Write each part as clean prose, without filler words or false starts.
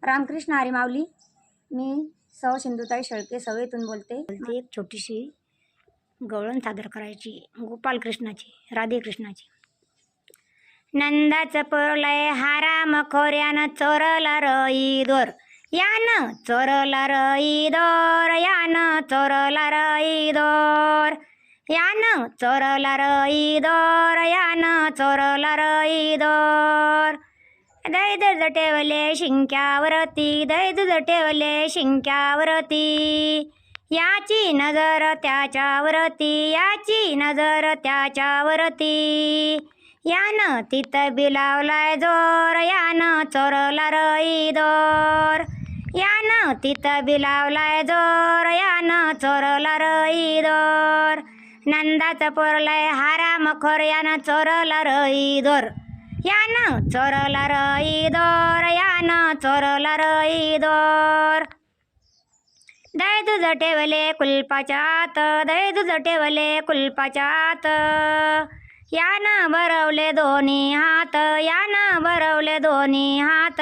रामकृष्ण हरी माऊली. मी सौ सिंधुताई शेळके सवयीतून बोलते. एक छोटीशी गवळण सादर करायची गोपालकृष्णाची, राधेकृष्णाची. नंदाचं पुरलय हाराम खोऱ्यानं चोरला रई दोर, यानं चोरला रई दोर, यानं चोरला रई दोर, यानं चोरला रई दोर, यानं चोरला रई दोर. दै दूध ठेवले शिंक्यावरती, दै दूध ठेवले शिंक्यावरती, याची नजर त्याच्यावरती, याची नजर त्याच्यावरती. यानं तिथं बिलावलाय जोर, यानं चोरला रई दोर, यानं तिथं बिलावलाय जोर, यानं चोरला रई दोर. नंदाचं पोरलय हाराम खोर, यानं चोरला रई दोर, यानं चोरला रई दोर, यानं चोरला रई दोर. दै दूध ठेवले कुलपाच्या आत, दै दूध ठेवले कुलपाच्या आत, यानं भरवले दोन्ही हात, यानं भरवले दोन्ही हात.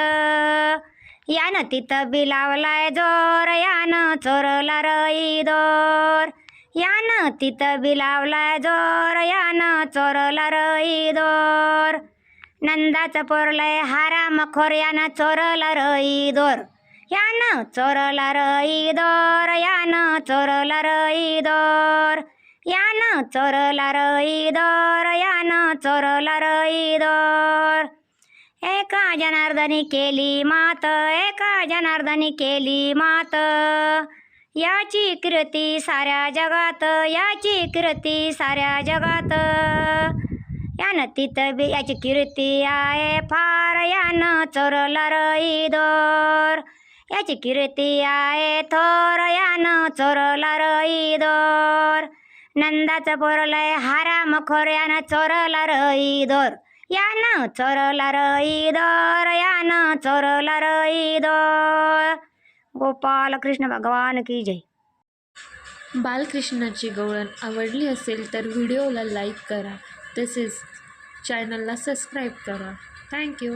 यानं तिथं बिलावलाय जोर, यानं चोरला रई दोर, यानं तिथं बिलावलाय जोर, यानं चोरला रई दोर. नंदाचं पोरलय हाराम खोर, यानं चोरला रई दोर, यानं चोरला रई दोर, यानं चोरला रई दोर, यानं चोरला रई दोर, यानं चोरला रई दोर. एका जनार्दनी केली मात, एका जनार्दनी केली मात, याची कीर्ती साऱ्या जगात, याची कीर्ती साऱ्या जगात. यानं तिथं बी याची कीर्ती आहे फार, यानं चोरला रई दोर, याची कीर्ती आहे थोर, यानं चोरला रई दोर. नंदाचं पोरलय हाराम खोर, यानं चोरला रई दोर, यानं चोरला रई दोर, यानं चोरला रई दोर. गोपाल कृष्ण भगवान की जय. बालकृष्णाची गवळण आवडली असेल तर व्हिडिओला लाईक करा, तसेच चॅनलला सबस्क्राईब करा. थँक्यू.